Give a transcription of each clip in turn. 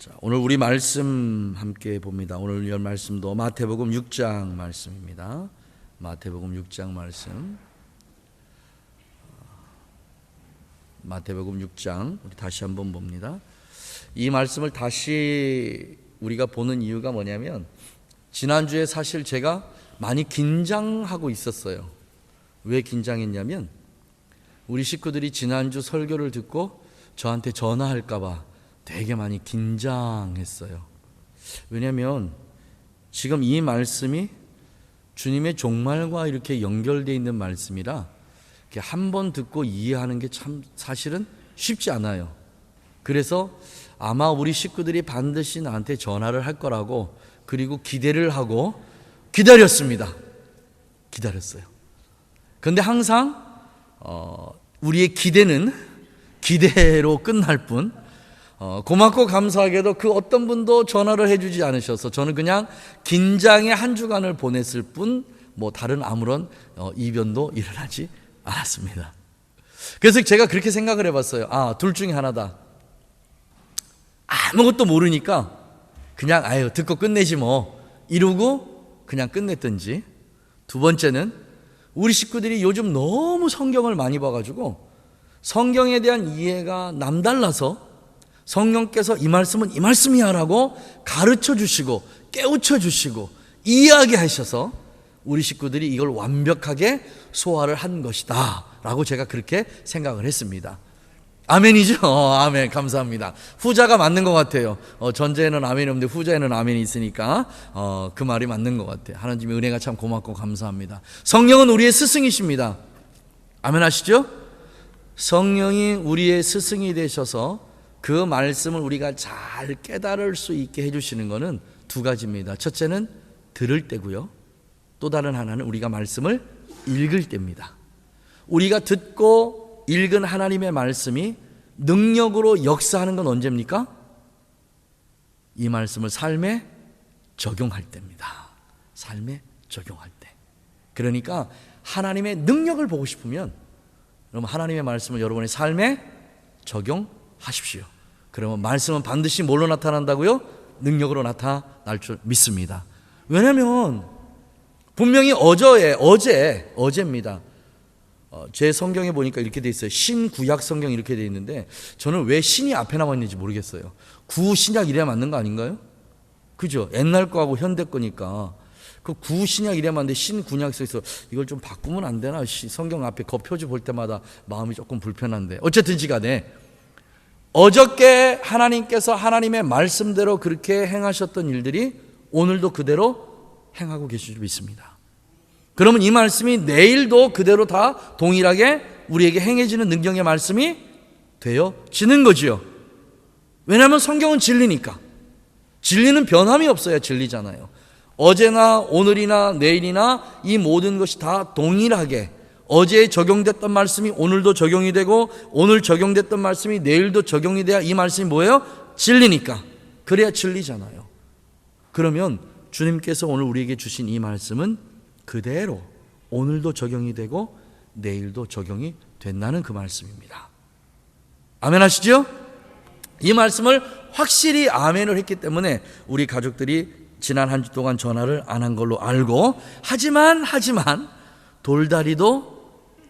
자, 오늘 우리 말씀 함께 봅니다. 오늘 열 말씀도 마태복음 6장 말씀입니다. 마태복음 6장 말씀. 마태복음 6장 우리 다시 한번 봅니다. 이 말씀을 다시 우리가 보는 이유가 뭐냐면 지난주에 사실 제가 많이 긴장하고 있었어요. 왜 긴장했냐면 우리 식구들이 지난주 설교를 듣고 저한테 전화할까 봐 되게 많이 긴장했어요. 왜냐하면 지금 이 말씀이 주님의 종말과 이렇게 연결되어 있는 말씀이라 한 번 듣고 이해하는 게 참 사실은 쉽지 않아요. 그래서 아마 우리 식구들이 반드시 나한테 전화를 할 거라고 그리고 기대를 하고 기다렸습니다. 기다렸어요. 그런데 항상 우리의 기대는 기대로 끝날 뿐 고맙고 감사하게도 그 어떤 분도 전화를 해주지 않으셔서 저는 그냥 긴장의 한 주간을 보냈을 뿐 다른 아무런 이변도 일어나지 않았습니다. 그래서 제가 그렇게 생각을 해봤어요. 둘 중에 하나다. 아무것도 모르니까 그냥 듣고 끝내지 이러고 그냥 끝냈든지, 두 번째는 우리 식구들이 요즘 너무 성경을 많이 봐가지고 성경에 대한 이해가 남달라서 성령께서 이 말씀은 이 말씀이야 라고 가르쳐 주시고 깨우쳐 주시고 이해하게 하셔서 우리 식구들이 이걸 완벽하게 소화를 한 것이다 라고 제가 그렇게 생각을 했습니다. 아멘이죠? 아멘. 감사합니다. 후자가 맞는 것 같아요. 전자에는 아멘이 없는데 후자에는 아멘이 있으니까 그 말이 맞는 것 같아요. 하나님의 은혜가 참 고맙고 감사합니다. 성령은 우리의 스승이십니다. 아멘 하시죠? 성령이 우리의 스승이 되셔서 그 말씀을 우리가 잘 깨달을 수 있게 해주시는 것은 두 가지입니다. 첫째는 들을 때고요. 또 다른 하나는 우리가 말씀을 읽을 때입니다. 우리가 듣고 읽은 하나님의 말씀이 능력으로 역사하는 건 언제입니까? 이 말씀을 삶에 적용할 때입니다. 삶에 적용할 때. 그러니까 하나님의 능력을 보고 싶으면 그럼 하나님의 말씀을 여러분의 삶에 적용하십시오. 그러면 말씀은 반드시 뭘로 나타난다고요? 능력으로 나타날 줄 믿습니다. 왜냐하면 분명히 어제입니다. 제 성경에 보니까 이렇게 돼 있어요. 신구약 성경이 이렇게 돼 있는데 저는 왜 신이 앞에 나와 있는지 모르겠어요. 구신약 이래야 맞는 거 아닌가요? 그죠? 옛날 거하고 현대 거니까 그 구신약 이래야 맞는데 신구약 써 있어. 이걸 좀 바꾸면 안 되나? 성경 앞에 그 표지 볼 때마다 마음이 조금 불편한데 어쨌든지 간에 어저께 하나님께서 하나님의 말씀대로 그렇게 행하셨던 일들이 오늘도 그대로 행하고 계실 줄 믿습니다. 그러면 이 말씀이 내일도 그대로 다 동일하게 우리에게 행해지는 능력의 말씀이 되어지는 거지요. 왜냐하면 성경은 진리니까. 진리는 변함이 없어야 진리잖아요. 어제나 오늘이나 내일이나 이 모든 것이 다 동일하게 어제 적용됐던 말씀이 오늘도 적용이 되고 오늘 적용됐던 말씀이 내일도 적용이 돼야 이 말씀이 뭐예요? 진리니까. 그래야 진리잖아요. 그러면 주님께서 오늘 우리에게 주신 이 말씀은 그대로 오늘도 적용이 되고 내일도 적용이 된다는 그 말씀입니다. 아멘 하시죠? 이 말씀을 확실히 아멘을 했기 때문에 우리 가족들이 지난 한 주 동안 전화를 안 한 걸로 알고 하지만 돌다리도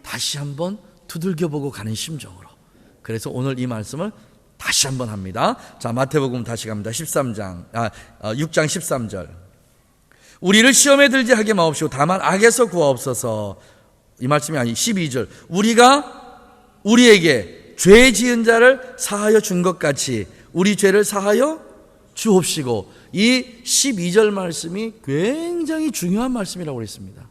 다시 한번 두들겨보고 가는 심정으로. 그래서 오늘 이 말씀을 다시 한번 합니다. 자, 마태복음 다시 갑니다. 6장 13절. 우리를 시험에 들지 하게 마옵시고 다만 악에서 구하옵소서. 이 말씀이 아니 12절. 우리에게 죄 지은 자를 사하여 준 것 같이 우리 죄를 사하여 주옵시고. 이 12절 말씀이 굉장히 중요한 말씀이라고 그랬습니다.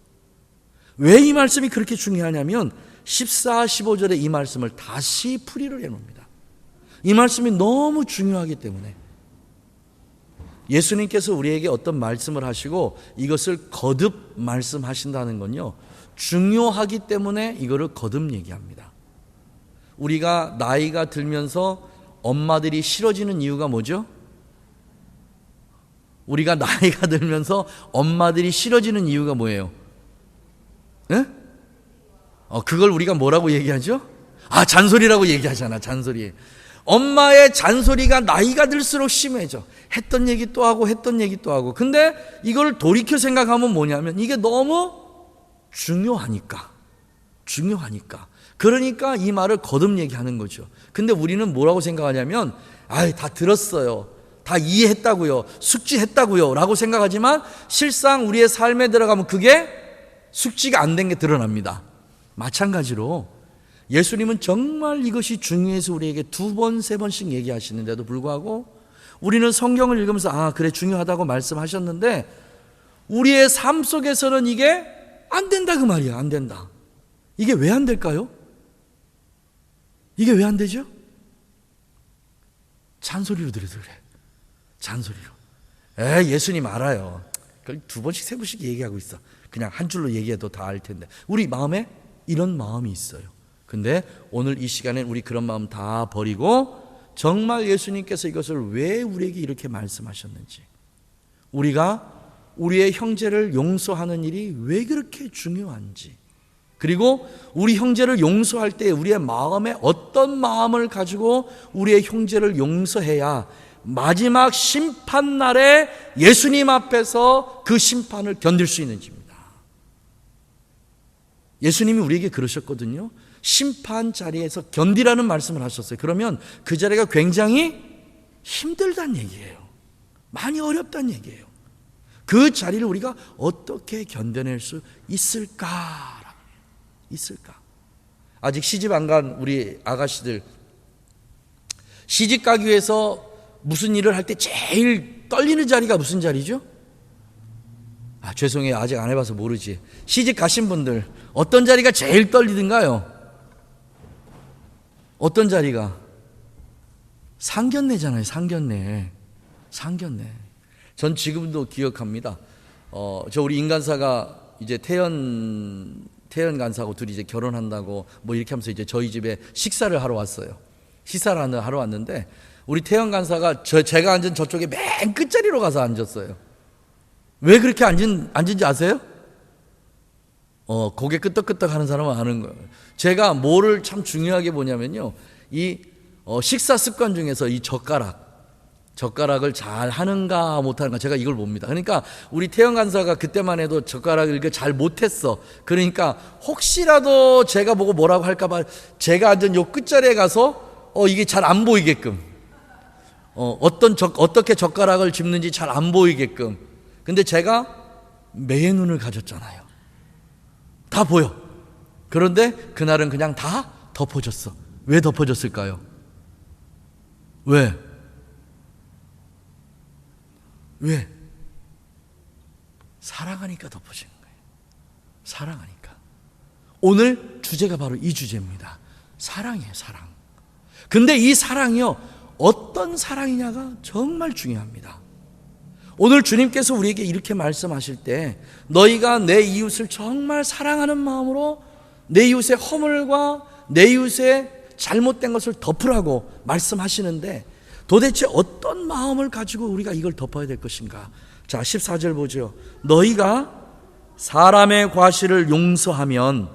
왜 이 말씀이 그렇게 중요하냐면 14, 15절에 이 말씀을 다시 풀이를 해놓습니다. 이 말씀이 너무 중요하기 때문에 예수님께서 우리에게 어떤 말씀을 하시고 이것을 거듭 말씀하신다는 건요, 중요하기 때문에 이거를 거듭 얘기합니다. 우리가 나이가 들면서 엄마들이 싫어지는 이유가 뭐죠? 우리가 나이가 들면서 엄마들이 싫어지는 이유가 뭐예요? 네? 그걸 우리가 뭐라고 얘기하죠? 잔소리라고 얘기하잖아. 잔소리. 엄마의 잔소리가 나이가 들수록 심해져. 했던 얘기 또 하고 했던 얘기 또 하고. 근데 이걸 돌이켜 생각하면 뭐냐면 이게 너무 중요하니까. 그러니까 이 말을 거듭 얘기하는 거죠. 근데 우리는 뭐라고 생각하냐면 다 들었어요. 다 이해했다고요. 숙지했다고요. 라고 생각하지만 실상 우리의 삶에 들어가면 그게 숙지가 안 된 게 드러납니다. 마찬가지로 예수님은 정말 이것이 중요해서 우리에게 2번, 3번씩 얘기하시는데도 불구하고 우리는 성경을 읽으면서 그래 중요하다고 말씀하셨는데 우리의 삶 속에서는 이게 안 된다 그 말이야. 안 된다. 이게 왜 안 될까요? 이게 왜 안 되죠? 잔소리로 들어서 그래. 잔소리로. 예수님 알아요. 2번씩 3번씩 얘기하고 있어. 그냥 한 줄로 얘기해도 다 알 텐데. 우리 마음에 이런 마음이 있어요. 근데 오늘 이 시간에 우리 그런 마음 다 버리고 정말 예수님께서 이것을 왜 우리에게 이렇게 말씀하셨는지, 우리가 우리의 형제를 용서하는 일이 왜 그렇게 중요한지, 그리고 우리 형제를 용서할 때 우리의 마음에 어떤 마음을 가지고 우리의 형제를 용서해야 마지막 심판날에 예수님 앞에서 그 심판을 견딜 수 있는지입니다. 예수님이 우리에게 그러셨거든요. 심판 자리에서 견디라는 말씀을 하셨어요. 그러면 그 자리가 굉장히 힘들다는 얘기예요. 많이 어렵다는 얘기예요. 그 자리를 우리가 어떻게 견뎌낼 수 있을까? 아직 시집 안 간 우리 아가씨들, 시집 가기 위해서 무슨 일을 할 때 제일 떨리는 자리가 무슨 자리죠? 죄송해요. 아직 안 해봐서 모르지. 시집 가신 분들 어떤 자리가 제일 떨리던가요? 어떤 자리가? 상견례잖아요. 상견례. 전 지금도 기억합니다. 저 우리 임간사가 이제 태연 간사하고 둘이 이제 결혼한다고 뭐 이렇게 하면서 이제 저희 집에 식사를 하러 왔어요. 식사를 하러 왔는데 우리 태연 간사가 제가 앉은 저쪽에 맨 끝자리로 가서 앉았어요. 왜 그렇게 앉은지 아세요? 고개 끄덕끄덕 하는 사람은 아는 거예요. 제가 뭐를 참 중요하게 보냐면요. 이 식사 습관 중에서 이 젓가락을 잘 하는가 못하는가, 제가 이걸 봅니다. 그러니까 우리 태영 간사가 그때만 해도 젓가락을 이렇게 잘 못했어. 그러니까 혹시라도 제가 보고 뭐라고 할까봐 제가 앉은 요 끝자리에 가서 이게 잘 안 보이게끔, 어떻게 젓가락을 짚는지 잘 안 보이게끔. 근데 제가 매의 눈을 가졌잖아요. 다 보여. 그런데 그날은 그냥 다 덮어졌어. 왜 덮어졌을까요? 왜? 사랑하니까 덮어진 거예요. 사랑하니까. 오늘 주제가 바로 이 주제입니다. 사랑이에요, 사랑. 근데 이 사랑이요, 어떤 사랑이냐가 정말 중요합니다. 오늘 주님께서 우리에게 이렇게 말씀하실 때 너희가 내 이웃을 정말 사랑하는 마음으로 내 이웃의 허물과 내 이웃의 잘못된 것을 덮으라고 말씀하시는데 도대체 어떤 마음을 가지고 우리가 이걸 덮어야 될 것인가? 자, 14절 보죠. 너희가 사람의 과실을 용서하면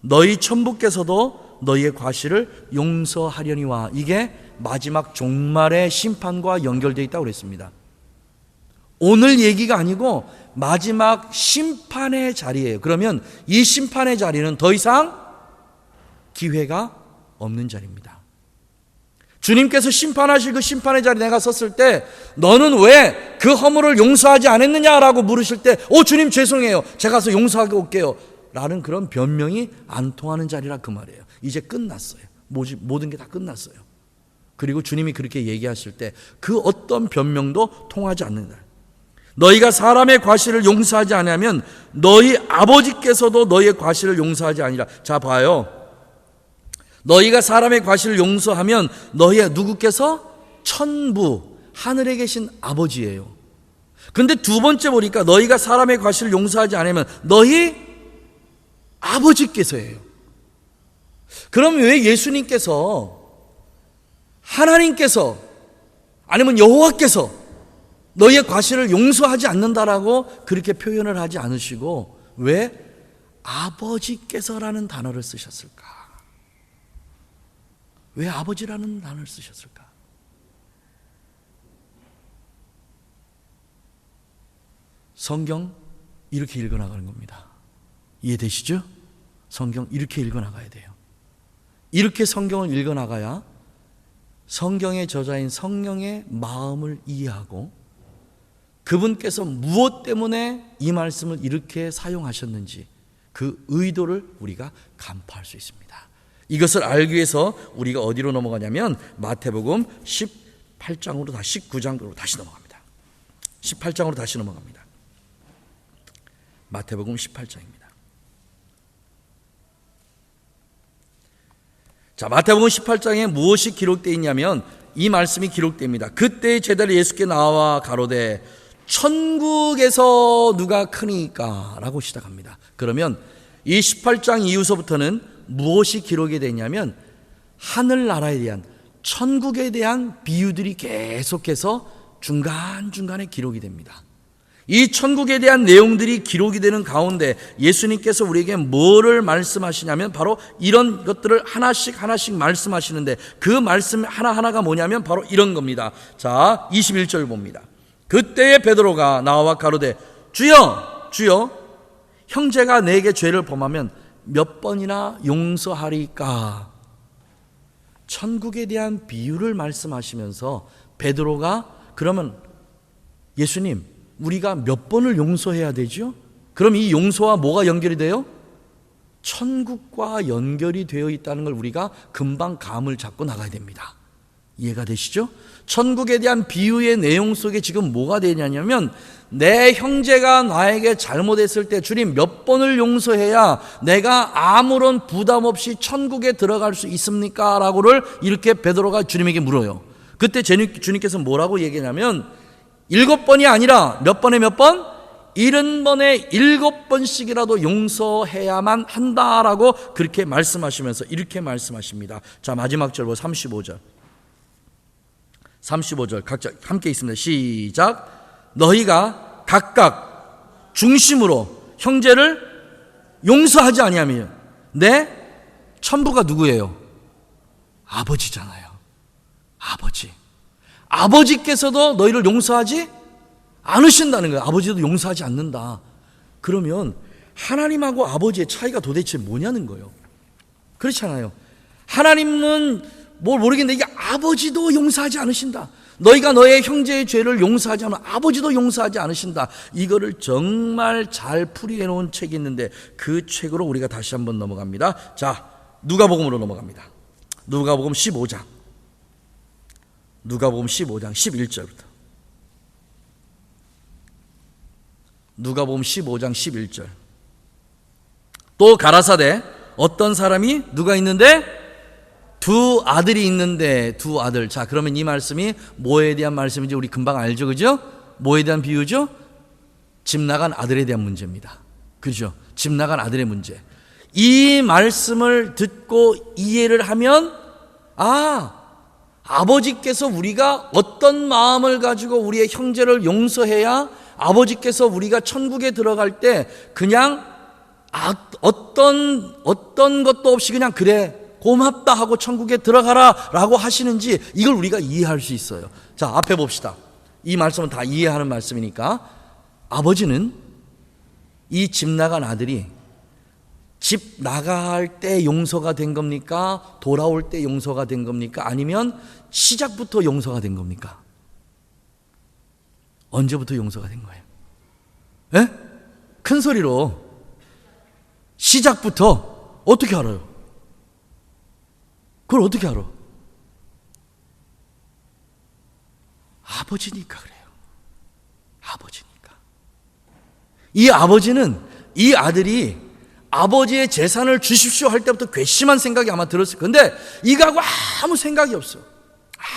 너희 천부께서도 너희의 과실을 용서하려니와. 이게 마지막 종말의 심판과 연결되어 있다고 그랬습니다. 오늘 얘기가 아니고 마지막 심판의 자리예요. 그러면 이 심판의 자리는 더 이상 기회가 없는 자리입니다. 주님께서 심판하실 그 심판의 자리에 내가 섰을 때 너는 왜 그 허물을 용서하지 않았느냐라고 물으실 때 주님 죄송해요. 제가 가서 용서하고 올게요. 라는 그런 변명이 안 통하는 자리라 그 말이에요. 이제 끝났어요. 모든 게 다 끝났어요. 그리고 주님이 그렇게 얘기하실 때 그 어떤 변명도 통하지 않는다. 너희가 사람의 과실을 용서하지 않으면 너희 아버지께서도 너희의 과실을 용서하지 아니라. 자, 봐요. 너희가 사람의 과실을 용서하면 너희의 누구께서? 천부, 하늘에 계신 아버지예요. 근데 두 번째 보니까 너희가 사람의 과실을 용서하지 않으면 너희 아버지께서예요. 그럼 왜 예수님께서, 하나님께서, 아니면 여호와께서 너희의 과실을 용서하지 않는다라고 그렇게 표현을 하지 않으시고 왜 아버지께서라는 단어를 쓰셨을까? 왜 아버지라는 단어를 쓰셨을까? 성경 이렇게 읽어나가는 겁니다. 이해되시죠? 성경 이렇게 읽어나가야 돼요. 이렇게 성경을 읽어나가야 성경의 저자인 성령의 마음을 이해하고 그분께서 무엇 때문에 이 말씀을 이렇게 사용하셨는지 그 의도를 우리가 간파할 수 있습니다. 이것을 알기 위해서 우리가 어디로 넘어가냐면 마태복음 18장으로 19장으로 다시 넘어갑니다. 18장으로 다시 넘어갑니다. 마태복음 18장입니다. 자, 마태복음 18장에 무엇이 기록되어 있냐면 이 말씀이 기록됩니다. 그때 제자들이 예수께 나와 가로되 천국에서 누가 크니까? 라고 시작합니다. 그러면 이 18장 이후서부터는 무엇이 기록이 되냐면 하늘나라에 대한, 천국에 대한 비유들이 계속해서 중간중간에 기록이 됩니다. 이 천국에 대한 내용들이 기록이 되는 가운데 예수님께서 우리에게 뭐를 말씀하시냐면 바로 이런 것들을 하나씩 말씀하시는데 그 말씀 하나하나가 뭐냐면 바로 이런 겁니다. 자, 21절 봅니다. 그때에 베드로가 나와 가로되 주여 주여 형제가 내게 죄를 범하면 몇 번이나 용서하리까? 천국에 대한 비유를 말씀하시면서 베드로가 그러면 예수님 우리가 몇 번을 용서해야 되죠? 그럼 이 용서와 뭐가 연결이 돼요? 천국과 연결이 되어 있다는 걸 우리가 금방 감을 잡고 나가야 됩니다. 이해가 되시죠? 천국에 대한 비유의 내용 속에 지금 뭐가 되냐면 내 형제가 나에게 잘못했을 때 주님 몇 번을 용서해야 내가 아무런 부담 없이 천국에 들어갈 수 있습니까? 라고를 이렇게 베드로가 주님에게 물어요. 그때 주님께서 뭐라고 얘기하냐면 7번이 아니라 몇 번에 몇 번? 70번에 7번씩이라도 용서해야만 한다라고 그렇게 말씀하시면서 이렇게 말씀하십니다. 자, 마지막 절 35절. 35절 각자 함께 있습니다. 시작. 너희가 각각 중심으로 형제를 용서하지 아니하면 내 천부가 누구예요? 아버지잖아요. 아버지. 아버지께서도 너희를 용서하지 않으신다는 거예요. 아버지도 용서하지 않는다. 그러면 하나님하고 아버지의 차이가 도대체 뭐냐는 거예요. 그렇잖아요. 하나님은 뭘 모르겠는데 이게 아버지도 용서하지 않으신다. 너희가 너의 형제의 죄를 용서하지 않으면 아버지도 용서하지 않으신다. 이거를 정말 잘 풀이해 놓은 책이 있는데 그 책으로 우리가 다시 한번 넘어갑니다. 자, 누가복음으로 넘어갑니다. 누가복음 15장. 누가복음 15장 11절부터. 누가복음 15장 11절. 또 가라사대 어떤 사람이 누가 있는데? 두 아들이 있는데 두 아들. 자, 그러면 이 말씀이 뭐에 대한 말씀인지 우리 금방 알죠, 그죠? 뭐에 대한 비유죠? 집 나간 아들에 대한 문제입니다. 그죠? 집 나간 아들의 문제. 이 말씀을 듣고 이해를 하면 아버지께서 우리가 어떤 마음을 가지고 우리의 형제를 용서해야 아버지께서 우리가 천국에 들어갈 때 그냥 어떤 것도 없이 그냥 그래 고맙다 하고 천국에 들어가라 라고 하시는지 이걸 우리가 이해할 수 있어요. 자, 앞에 봅시다. 이 말씀은 다 이해하는 말씀이니까 아버지는 이 집 나간 아들이 집 나갈 때 용서가 된 겁니까? 돌아올 때 용서가 된 겁니까? 아니면 시작부터 용서가 된 겁니까? 언제부터 용서가 된 거예요? 예? 큰 소리로 시작부터 어떻게 알아요? 그걸 어떻게 알아? 아버지니까 그래요. 아버지니까. 이 아버지는 이 아들이 아버지의 재산을 주십시오 할 때부터 괘씸한 생각이 아마 들었을 거예요. 근데 이거하고 아무 생각이 없어요.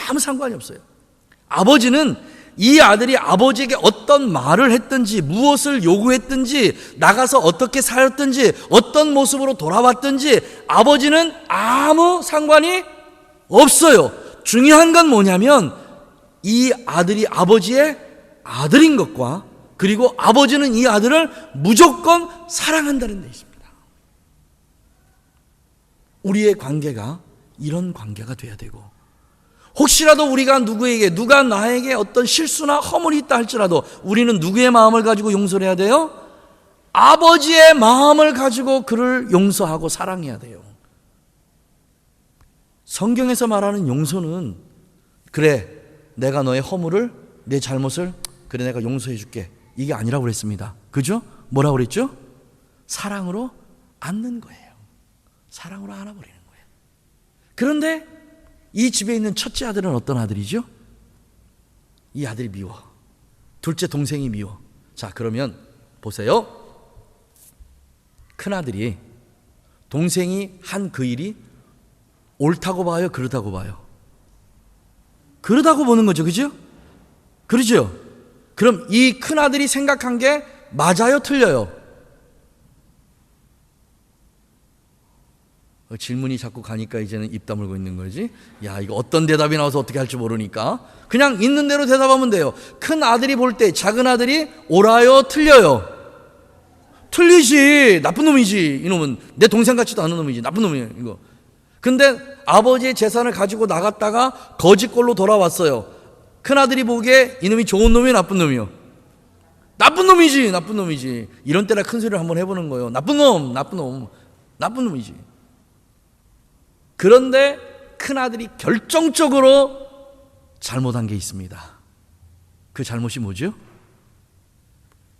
아무 상관이 없어요. 아버지는 이 아들이 아버지에게 어떤 말을 했든지 무엇을 요구했든지 나가서 어떻게 살았든지 어떤 모습으로 돌아왔든지 아버지는 아무 상관이 없어요. 중요한 건 뭐냐면 이 아들이 아버지의 아들인 것과 그리고 아버지는 이 아들을 무조건 사랑한다는 데 있습니다. 우리의 관계가 이런 관계가 돼야 되고, 혹시라도 우리가 누가 나에게 어떤 실수나 허물이 있다 할지라도 우리는 누구의 마음을 가지고 용서를 해야 돼요? 아버지의 마음을 가지고 그를 용서하고 사랑해야 돼요. 성경에서 말하는 용서는, 그래 내가 너의 허물을, 내 잘못을 그래 내가 용서해 줄게, 이게 아니라고 그랬습니다. 그죠? 뭐라고 그랬죠? 사랑으로 안는 거예요. 사랑으로 안아버리는 거예요. 그런데 이 집에 있는 첫째 아들은 어떤 아들이죠? 이 아들이 미워. 둘째 동생이 미워. 자, 그러면 보세요. 큰아들이 동생이 한 그 일이 옳다고 봐요? 그렇다고 봐요? 그러다고 보는 거죠. 그죠? 그러죠? 그럼 이 큰아들이 생각한 게 맞아요? 틀려요? 질문이 자꾸 가니까 이제는 입 다물고 있는 거지. 야, 이거 어떤 대답이 나와서 어떻게 할지 모르니까 그냥 있는 대로 대답하면 돼요. 큰 아들이 볼 때 작은 아들이 옳아요? 틀려요? 틀리지. 나쁜 놈이지. 이놈은 내 동생 같지도 않은 놈이지. 나쁜 놈이에요 이거. 근데 아버지의 재산을 가지고 나갔다가 거짓골로 돌아왔어요. 큰아들이 보기에 이놈이 좋은 놈이에요? 나쁜 놈이요? 나쁜 놈이지. 나쁜 놈이지. 이런 때나 큰 소리를 한번 해보는 거예요. 나쁜 놈, 나쁜 놈, 나쁜 놈이지. 그런데 큰아들이 결정적으로 잘못한 게 있습니다. 그 잘못이 뭐죠?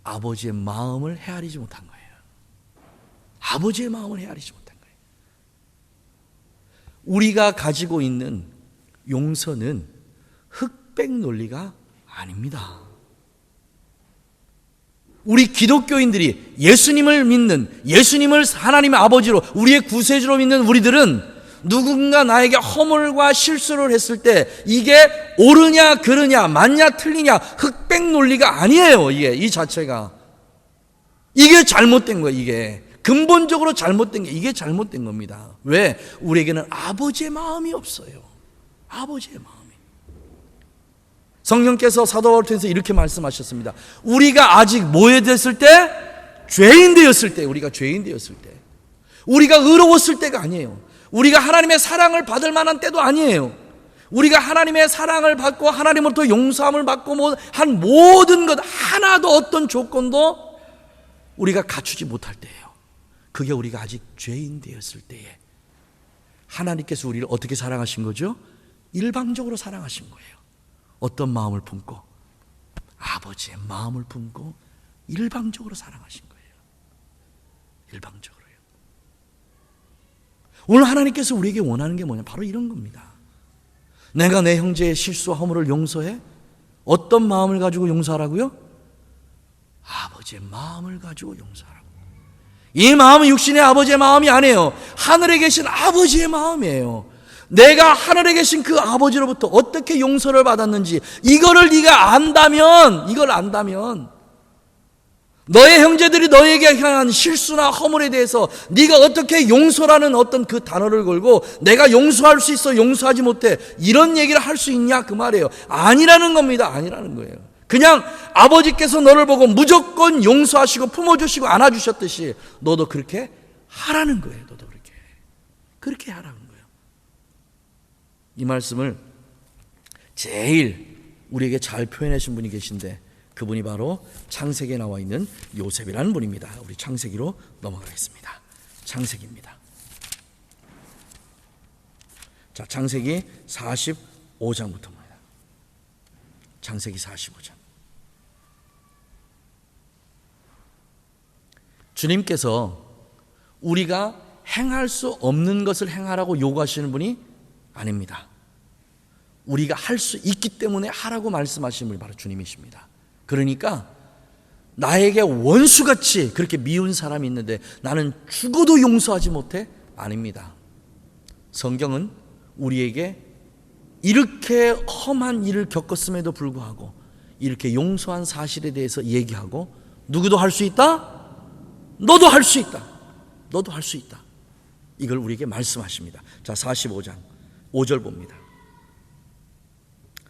아버지의 마음을 헤아리지 못한 거예요. 아버지의 마음을 헤아리지 못한 거예요. 우리가 가지고 있는 용서는 흑백 논리가 아닙니다. 우리 기독교인들이 예수님을 믿는, 예수님을 하나님의 아버지로, 우리의 구세주로 믿는 우리들은 누군가 나에게 허물과 실수를 했을 때 이게 옳으냐 그르냐 맞냐 틀리냐 흑백 논리가 아니에요. 이 자체가 이게 잘못된 거예요. 이게 근본적으로 잘못된 게, 이게 잘못된 겁니다. 왜? 우리에게는 아버지의 마음이 없어요. 아버지의 마음이. 성령께서 사도 바울을 통해서 이렇게 말씀하셨습니다. 우리가 아직 뭐에 됐을 때? 죄인 되었을 때. 우리가 죄인 되었을 때, 우리가 의로웠을 때가 아니에요. 우리가 하나님의 사랑을 받을 만한 때도 아니에요. 우리가 하나님의 사랑을 받고 하나님으로부터 용서함을 받고 한 모든 것 하나도, 어떤 조건도 우리가 갖추지 못할 때예요. 그게 우리가 아직 죄인 되었을 때에 하나님께서 우리를 어떻게 사랑하신 거죠? 일방적으로 사랑하신 거예요. 어떤 마음을 품고? 아버지의 마음을 품고 일방적으로 사랑하신 거예요. 일방적으로요. 오늘 하나님께서 우리에게 원하는 게 뭐냐? 바로 이런 겁니다. 내가 내 형제의 실수와 허물을 용서해? 어떤 마음을 가지고 용서하라고요? 아버지의 마음을 가지고 용서하라고. 이 마음은 육신의 아버지의 마음이 아니에요. 하늘에 계신 아버지의 마음이에요. 내가 하늘에 계신 그 아버지로부터 어떻게 용서를 받았는지 이거를 네가 안다면, 이걸 안다면 너의 형제들이 너에게 향한 실수나 허물에 대해서 네가 어떻게 용서라는 어떤 그 단어를 걸고 내가 용서할 수 있어, 용서하지 못해, 이런 얘기를 할 수 있냐 그 말이에요. 아니라는 겁니다. 아니라는 거예요. 그냥 아버지께서 너를 보고 무조건 용서하시고 품어주시고 안아주셨듯이 너도 그렇게 하라는 거예요. 너도 그렇게 하라는 거예요. 이 말씀을 제일 우리에게 잘 표현하신 분이 계신데 그분이 바로 창세기에 나와 있는 요셉이라는 분입니다. 우리 창세기로 넘어가겠습니다. 창세기입니다. 자, 창세기 45장부터입니다. 창세기 45장. 주님께서 우리가 행할 수 없는 것을 행하라고 요구하시는 분이 아닙니다. 우리가 할 수 있기 때문에 하라고 말씀하시는 분이 바로 주님이십니다. 그러니까 나에게 원수같이 그렇게 미운 사람이 있는데 나는 죽어도 용서하지 못해? 아닙니다. 성경은 우리에게 이렇게 험한 일을 겪었음에도 불구하고 이렇게 용서한 사실에 대해서 얘기하고, 누구도 할 수 있다? 너도 할 수 있다. 너도 할 수 있다. 이걸 우리에게 말씀하십니다. 자, 45장 5절 봅니다.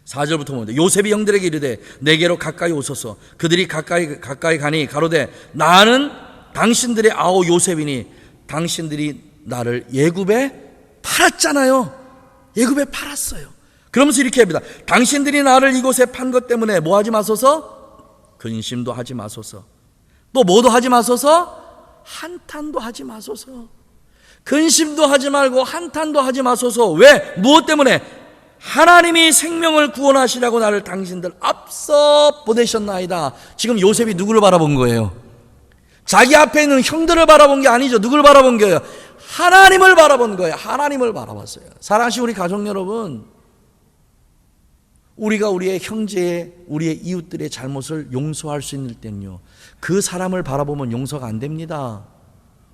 4절부터 봅니다. 요셉이 형들에게 이르되 내게로 가까이 오소서. 그들이 가까이 가니 가로되 나는 당신들의 아우 요셉이니 당신들이 나를 예굽에 팔았잖아요. 애굽에 팔았어요. 그러면서 이렇게 합니다. 당신들이 나를 이곳에 판 것 때문에 뭐 하지 마소서? 근심도 하지 마소서. 또 뭐도 하지 마소서? 한탄도 하지 마소서. 근심도 하지 말고 한탄도 하지 마소서. 왜? 무엇 때문에? 하나님이 생명을 구원하시라고 나를 당신들 앞서 보내셨나이다. 지금 요셉이 누구를 바라본 거예요? 자기 앞에 있는 형들을 바라본 게 아니죠. 누구를 바라본 거예요? 하나님을 바라본 거예요. 하나님을 바라봤어요. 사랑하시는 우리 가족 여러분, 우리가 우리의 형제의, 우리의 이웃들의 잘못을 용서할 수 있는 때는요, 그 사람을 바라보면 용서가 안 됩니다.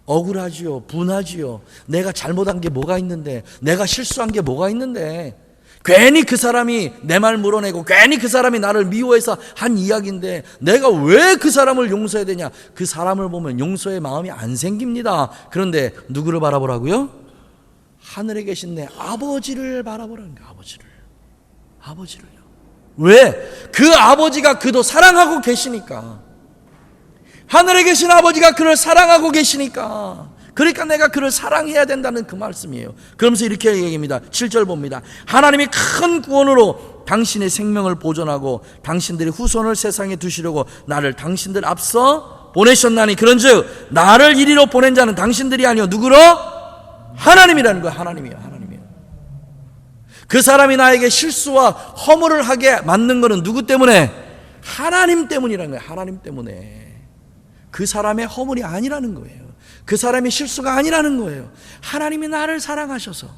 억울하지요. 분하지요. 내가 잘못한 게 뭐가 있는데, 내가 실수한 게 뭐가 있는데, 괜히 그 사람이 내 말 물어내고 괜히 그 사람이 나를 미워해서 한 이야기인데 내가 왜 그 사람을 용서해야 되냐? 그 사람을 보면 용서의 마음이 안 생깁니다. 그런데 누구를 바라보라고요? 하늘에 계신 내 아버지를 바라보라는 거예요. 아버지를요. 왜? 그 아버지가 그도 사랑하고 계시니까. 하늘에 계신 아버지가 그를 사랑하고 계시니까. 그러니까 내가 그를 사랑해야 된다는 그 말씀이에요. 그러면서 이렇게 얘기합니다. 7절 봅니다. 하나님이 큰 구원으로 당신의 생명을 보존하고 당신들의 후손을 세상에 두시려고 나를 당신들 앞서 보내셨나니, 그런즉 나를 이리로 보낸 자는 당신들이 아니요 누구로? 하나님이라는 거예요. 하나님이요. 그 사람이 나에게 실수와 허물을 하게 만든 것은 누구 때문에? 하나님 때문이라는 거예요. 하나님 때문에. 그 사람의 허물이 아니라는 거예요. 그 사람이 실수가 아니라는 거예요. 하나님이 나를 사랑하셔서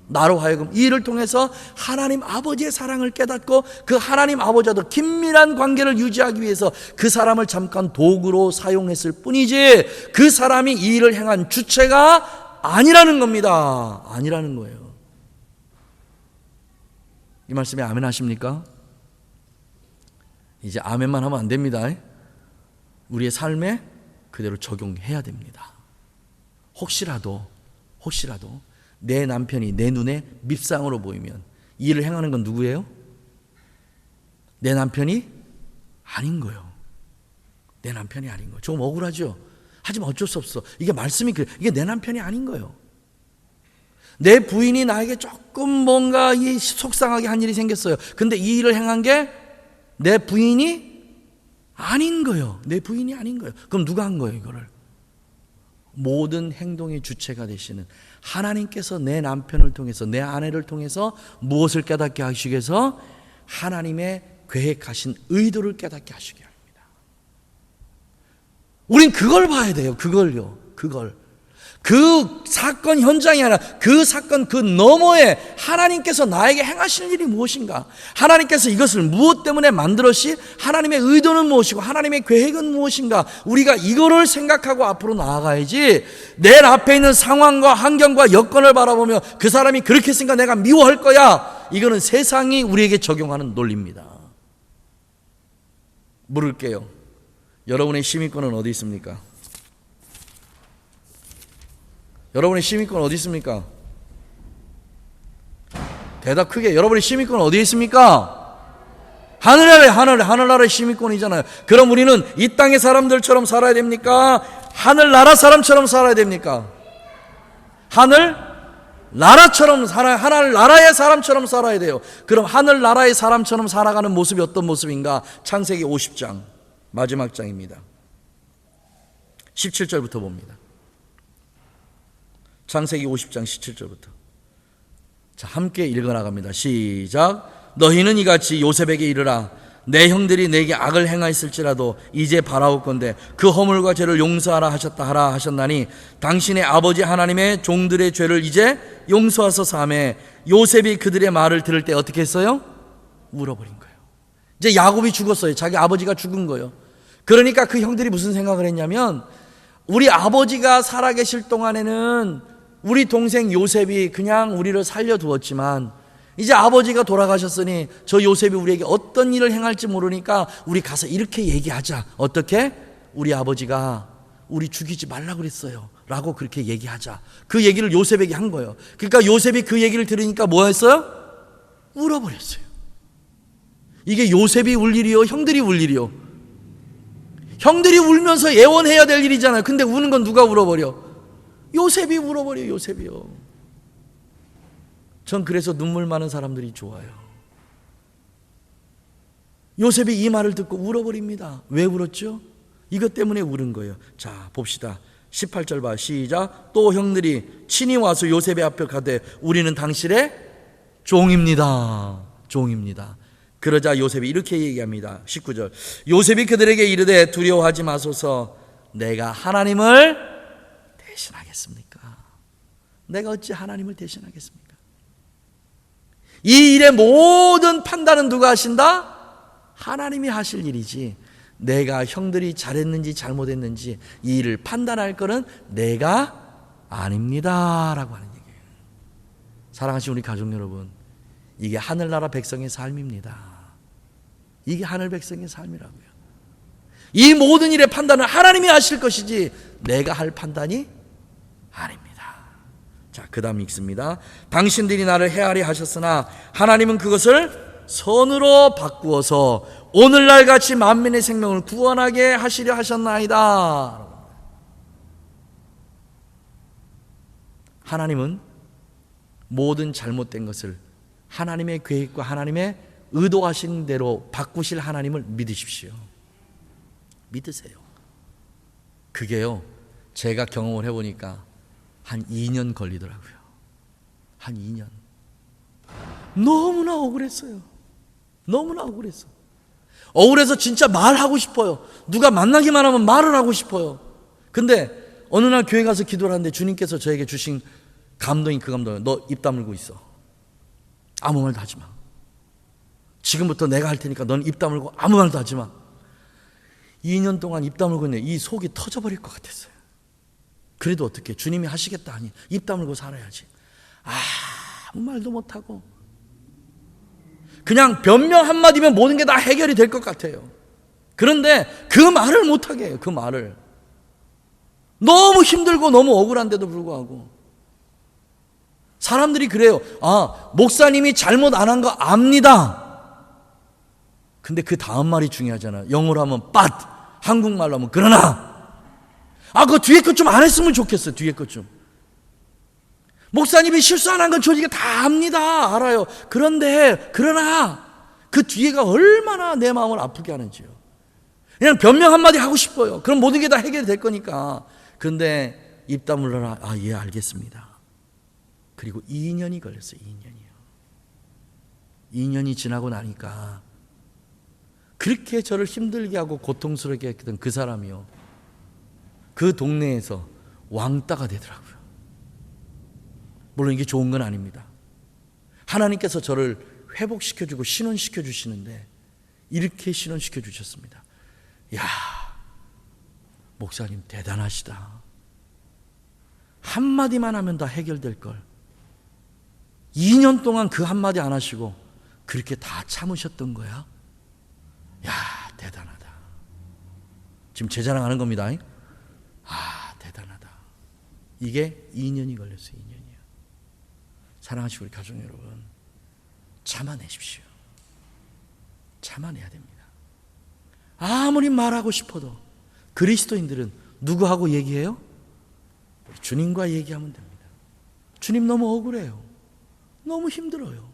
나로 하여금 이 일을 통해서 하나님 아버지의 사랑을 깨닫고 그 하나님 아버지와 더 긴밀한 관계를 유지하기 위해서 그 사람을 잠깐 도구로 사용했을 뿐이지 그 사람이 이 일을 행한 주체가 아니라는 겁니다. 아니라는 거예요. 이 말씀에 아멘 하십니까? 이제 아멘만 하면 안 됩니다. 우리의 삶에 그대로 적용해야 됩니다. 혹시라도 내 남편이 내 눈에 밉상으로 보이면 이 일을 행하는 건 누구예요? 내 남편이 아닌 거예요. 내 남편이 아닌 거예요. 조금 억울하죠? 하지만 어쩔 수 없어. 이게 말씀이 그래. 이게 내 남편이 아닌 거예요. 내 부인이 나에게 조금 뭔가 속상하게 한 일이 생겼어요. 근데 이 일을 행한 게 내 부인이 아닌 거예요. 내 부인이 아닌 거예요. 그럼 누가 한 거예요, 이거를? 모든 행동의 주체가 되시는 하나님께서 내 남편을 통해서, 내 아내를 통해서 무엇을 깨닫게 하시기 위해서? 하나님의 계획하신 의도를 깨닫게 하시기 합니다. 우린 그걸 봐야 돼요. 그걸. 그 사건 현장이 아니라 그 사건 그 너머에 하나님께서 나에게 행하실 일이 무엇인가? 하나님께서 이것을 무엇 때문에 만들었시? 하나님의 의도는 무엇이고 하나님의 계획은 무엇인가? 우리가 이거를 생각하고 앞으로 나아가야지 내 앞에 있는 상황과 환경과 여건을 바라보며 그 사람이 그렇게 했으니까 내가 미워할 거야. 이거는 세상이 우리에게 적용하는 논리입니다. 물을게요. 여러분의 심의권은 어디 있습니까? 여러분의 심의권 어디 있습니까? 대답 크게. 여러분의 심의권 어디에 있습니까? 하늘나라의 심의권이잖아요. 그럼 우리는 이 땅의 사람들처럼 살아야 됩니까? 하늘나라 사람처럼 살아야 됩니까? 하늘나라의 사람처럼 살아야 돼요. 그럼 하늘나라의 사람처럼 살아가는 모습이 어떤 모습인가? 창세기 50장 마지막 장입니다. 17절부터 봅니다. 창세기 50장 17절부터. 자, 함께 읽어나갑니다. 시작. 너희는 이같이 요셉에게 이르라. 내 형들이 내게 악을 행하였을지라도 이제 바라옵건대 그 허물과 죄를 용서하라 하셨다 하셨나니 당신의 아버지 하나님의 종들의 죄를 이제 용서하소서 하며 요셉이 그들의 말을 들을 때 어떻게 했어요? 울어버린 거예요. 이제 야곱이 죽었어요. 자기 아버지가 죽은 거예요. 그러니까 그 형들이 무슨 생각을 했냐면 우리 아버지가 살아계실 동안에는 우리 동생 요셉이 그냥 우리를 살려두었지만 이제 아버지가 돌아가셨으니 저 요셉이 우리에게 어떤 일을 행할지 모르니까 우리 가서 이렇게 얘기하자. 어떻게? 우리 아버지가 우리 죽이지 말라고 그랬어요 라고 그렇게 얘기하자. 그 얘기를 요셉에게 한 거예요. 그러니까 요셉이 그 얘기를 들으니까 뭐 했어요? 울어버렸어요. 이게 요셉이 울 일이요? 형들이 울 일이요? 형들이 울면서 예원해야 될 일이잖아요. 근데 우는 건 누가 울어버려? 요셉이 울어버려요. 요셉이요. 전 그래서 눈물 많은 사람들이 좋아요. 요셉이 이 말을 듣고 울어버립니다. 왜 울었죠? 이것 때문에 울은 거예요. 자, 봅시다. 18절 봐. 시작. 또 형들이 친히 와서 요셉의 앞에 가되 우리는 당신의 종입니다. 종입니다. 그러자 요셉이 이렇게 얘기합니다. 19절. 요셉이 그들에게 이르되 두려워하지 마소서. 내가 하나님을 대신하겠습니까? 내가 어찌 하나님을 대신하겠습니까? 이 일의 모든 판단은 누가 하신다? 하나님이 하실 일이지, 내가 형들이 잘했는지 잘못했는지 이 일을 판단할 거는 내가 아닙니다 라고 하는 얘기예요. 사랑하시는 우리 가족 여러분, 이게 하늘나라 백성의 삶입니다. 이게 하늘 백성의 삶이라고요. 이 모든 일의 판단은 하나님이 하실 것이지 내가 할 판단이 아닙니다. 자, 그 다음 읽습니다. 당신들이 나를 해하리 하셨으나 하나님은 그것을 선으로 바꾸어서 오늘날 같이 만민의 생명을 구원하게 하시려 하셨나이다. 하나님은 모든 잘못된 것을 하나님의 계획과 하나님의 의도하신 대로 바꾸실 하나님을 믿으십시오. 믿으세요. 그게요, 제가 경험을 해보니까 한 2년 걸리더라고요. 한 2년. 너무나 억울했어요. 너무나 억울했어. 억울해서 진짜 말하고 싶어요. 누가 만나기만 하면 말을 하고 싶어요. 근데 어느 날 교회 가서 기도를 하는데 주님께서 저에게 주신 감동이 그 감동이에요. 너 입 다물고 있어. 아무 말도 하지 마. 지금부터 내가 할 테니까 넌 입 다물고 아무 말도 하지 마. 2년 동안 입 다물고 있는데 이 속이 터져버릴 것 같았어요. 그래도 어떻게, 주님이 하시겠다 하니 입 다물고 살아야지. 아무 말도 못하고 그냥 변명 한마디면 모든 게 다 해결이 될 것 같아요. 그런데 그 말을 못하게 해요. 그 말을. 너무 힘들고 너무 억울한데도 불구하고. 사람들이 그래요. 목사님이 잘못 안 한 거 압니다. 근데 그 다음 말이 중요하잖아요. 영어로 하면 but, 한국말로 하면 그러나. 그 뒤에 것 좀 안 했으면 좋겠어요. 뒤에 것 좀. 목사님이 실수 안 한 건 저희가 다 압니다. 알아요. 그러나 그 뒤에가 얼마나 내 마음을 아프게 하는지요. 그냥 변명 한마디 하고 싶어요. 그럼 모든 게 다 해결될 거니까. 그런데 입 다물어라. 예, 알겠습니다. 그리고 2년이 걸렸어요. 2년이요. 2년이 지나고 나니까 그렇게 저를 힘들게 하고 고통스럽게 했던 그 사람이요, 그 동네에서 왕따가 되더라고요. 물론 이게 좋은 건 아닙니다. 하나님께서 저를 회복시켜주고 신원시켜 주시는데 이렇게 신원시켜 주셨습니다. 야, 목사님 대단하시다. 한마디만 하면 다 해결될 걸 2년 동안 그 한마디 안 하시고 그렇게 다 참으셨던 거야? 야, 대단하다. 지금 제 자랑하는 겁니다. 대단하다. 이게 2년이 걸렸어요. 2년이요. 사랑하시고 우리 가족 여러분, 참아내십시오. 참아내야 됩니다. 아무리 말하고 싶어도 그리스도인들은 누구하고 얘기해요? 우리 주님과 얘기하면 됩니다. 주님 너무 억울해요. 너무 힘들어요.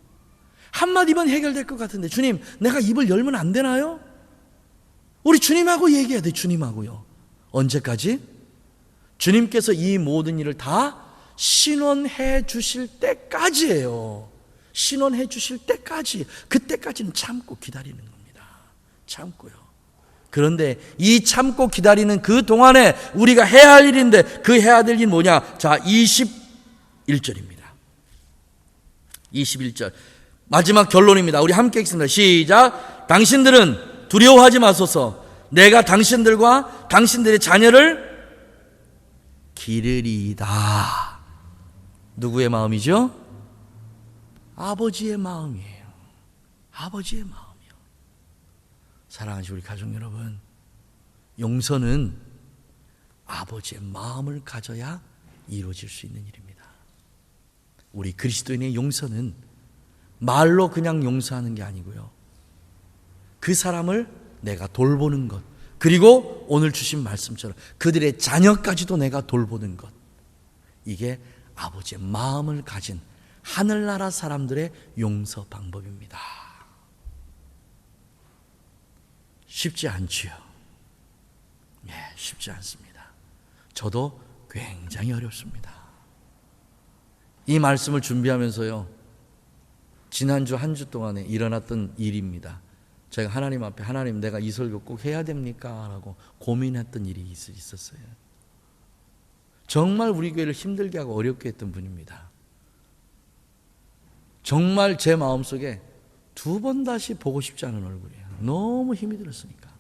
한마디만 해결될 것 같은데 주님, 내가 입을 열면 안 되나요? 우리 주님하고 얘기해야 돼. 주님하고요. 언제까지? 주님께서 이 모든 일을 다 신원해 주실 때까지예요. 신원해 주실 때까지. 그때까지는 참고 기다리는 겁니다. 참고요. 그런데 이 참고 기다리는 그 동안에 우리가 해야 할 일인데 그 해야 될 일이 뭐냐? 자, 21절입니다. 21절. 마지막 결론입니다. 우리 함께 읽습니다. 시작. 당신들은 두려워하지 마소서. 내가 당신들과 당신들의 자녀를 기르리이다. 누구의 마음이죠? 아버지의 마음이에요. 아버지의 마음이요. 사랑하시는 우리 가족 여러분, 용서는 아버지의 마음을 가져야 이루어질 수 있는 일입니다. 우리 그리스도인의 용서는 말로 그냥 용서하는 게 아니고요, 그 사람을 내가 돌보는 것, 그리고 오늘 주신 말씀처럼 그들의 자녀까지도 내가 돌보는 것, 이게 아버지의 마음을 가진 하늘나라 사람들의 용서 방법입니다. 쉽지 않지요. 쉽지 않습니다. 저도 굉장히 어렵습니다. 이 말씀을 준비하면서요, 지난주 한 주 동안에 일어났던 일입니다. 제가 하나님 앞에, 하나님 내가 이 설교 꼭 해야 됩니까? 라고 고민했던 일이 있었어요. 정말 우리 교회를 힘들게 하고 어렵게 했던 분입니다. 정말 제 마음속에 두 번 다시 보고 싶지 않은 얼굴이에요. 너무 힘이 들었으니까.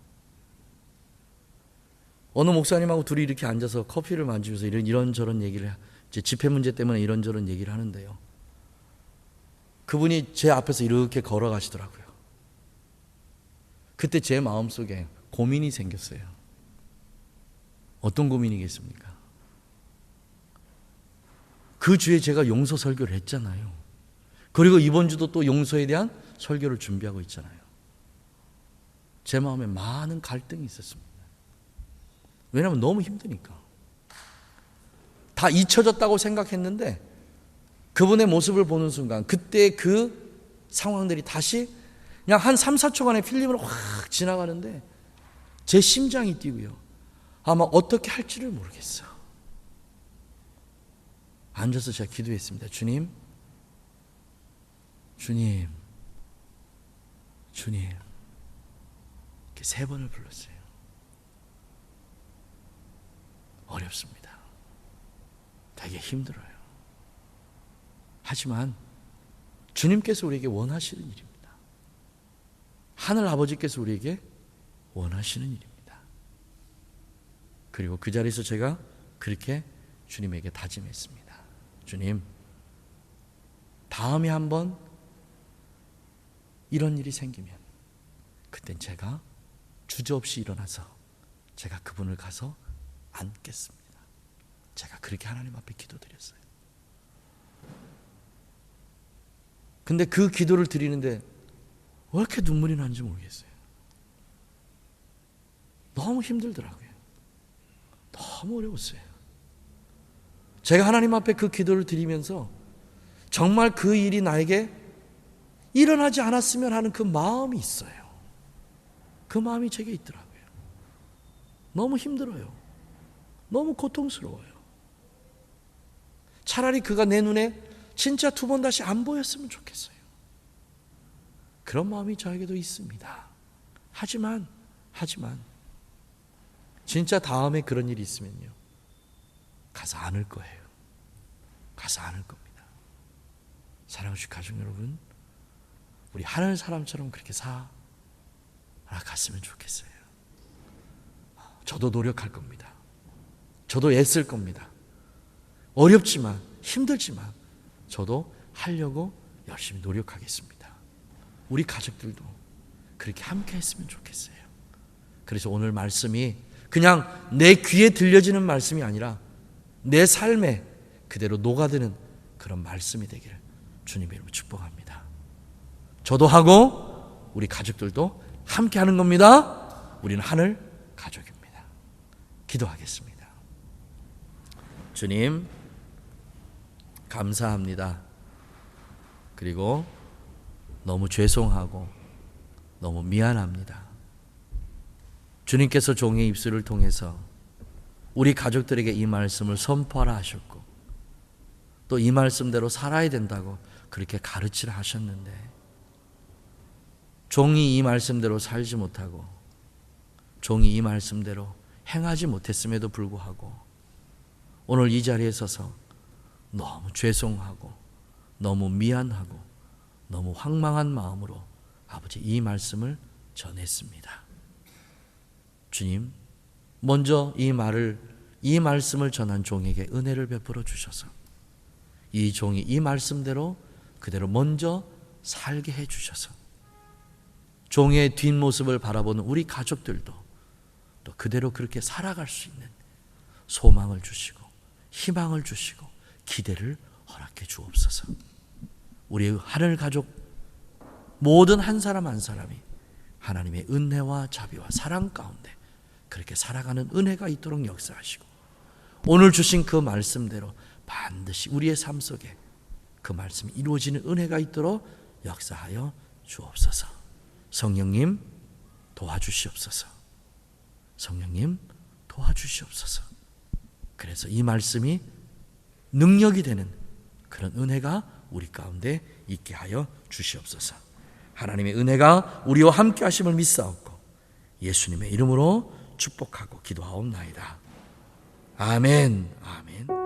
어느 목사님하고 둘이 이렇게 앉아서 커피를 마시면서 이런저런 얘기를, 이제 집회 문제 때문에 이런저런 얘기를 하는데요, 그분이 제 앞에서 이렇게 걸어가시더라고요. 그때 제 마음속에 고민이 생겼어요. 어떤 고민이겠습니까? 그 주에 제가 용서 설교를 했잖아요. 그리고 이번 주도 또 용서에 대한 설교를 준비하고 있잖아요. 제 마음에 많은 갈등이 있었습니다. 왜냐하면 너무 힘드니까. 다 잊혀졌다고 생각했는데 그분의 모습을 보는 순간, 그때 그 상황들이 다시 그냥 한 3, 4초간의 필름으로 확 지나가는데 제 심장이 뛰고요, 아마 어떻게 할지를 모르겠어. 앉아서 제가 기도했습니다. 주님, 주님, 주님. 이렇게 3번을 불렀어요. 어렵습니다. 되게 힘들어요. 하지만 주님께서 우리에게 원하시는 일입니다. 하늘 아버지께서 우리에게 원하시는 일입니다. 그리고 그 자리에서 제가 그렇게 주님에게 다짐했습니다. 주님, 다음에 한번 이런 일이 생기면 그땐 제가 주저없이 일어나서 제가 그분을 가서 안겠습니다. 제가 그렇게 하나님 앞에 기도드렸어요. 근데 그 기도를 드리는데 왜 이렇게 눈물이 나는지 모르겠어요. 너무 힘들더라고요. 너무 어려웠어요. 제가 하나님 앞에 그 기도를 드리면서 정말 그 일이 나에게 일어나지 않았으면 하는 그 마음이 있어요. 그 마음이 제게 있더라고요. 너무 힘들어요. 너무 고통스러워요. 차라리 그가 내 눈에 진짜 2번 다시 안 보였으면 좋겠어요. 그런 마음이 저에게도 있습니다. 하지만 진짜 다음에 그런 일이 있으면요, 가서 안을 거예요. 가서 안을 겁니다. 사랑하는 가족 여러분, 우리 하늘 사람처럼 그렇게 살아갔으면 좋겠어요. 저도 노력할 겁니다. 저도 애쓸 겁니다. 어렵지만, 힘들지만 저도 하려고 열심히 노력하겠습니다. 우리 가족들도 그렇게 함께 했으면 좋겠어요. 그래서 오늘 말씀이 그냥 내 귀에 들려지는 말씀이 아니라 내 삶에 그대로 녹아드는 그런 말씀이 되기를 주님의 이름으로 축복합니다. 저도 하고 우리 가족들도 함께 하는 겁니다. 우리는 하늘 가족입니다. 기도하겠습니다. 주님, 감사합니다. 그리고 너무 죄송하고 너무 미안합니다. 주님께서 종의 입술을 통해서 우리 가족들에게 이 말씀을 선포하라 하셨고, 또 이 말씀대로 살아야 된다고 그렇게 가르치라 하셨는데, 종이 이 말씀대로 살지 못하고 종이 이 말씀대로 행하지 못했음에도 불구하고 오늘 이 자리에 서서 너무 죄송하고 너무 미안하고 너무 황망한 마음으로 아버지 이 말씀을 전했습니다. 주님, 먼저 이 말씀을 전한 종에게 은혜를 베풀어 주셔서 이 종이 이 말씀대로 그대로 먼저 살게 해 주셔서 종의 뒷모습을 바라보는 우리 가족들도 또 그대로 그렇게 살아갈 수 있는 소망을 주시고 희망을 주시고 기대를 허락해 주옵소서. 우리 하늘 가족 모든 한 사람 한 사람이 하나님의 은혜와 자비와 사랑 가운데 그렇게 살아가는 은혜가 있도록 역사하시고, 오늘 주신 그 말씀대로 반드시 우리의 삶 속에 그 말씀이 이루어지는 은혜가 있도록 역사하여 주옵소서. 성령님 도와주시옵소서. 성령님 도와주시옵소서. 그래서 이 말씀이 능력이 되는 그런 은혜가 우리 가운데 있게 하여 주시옵소서. 하나님의 은혜가 우리와 함께 하심을 믿사옵고 예수님의 이름으로 축복하고 기도하옵나이다. 아멘. 아멘.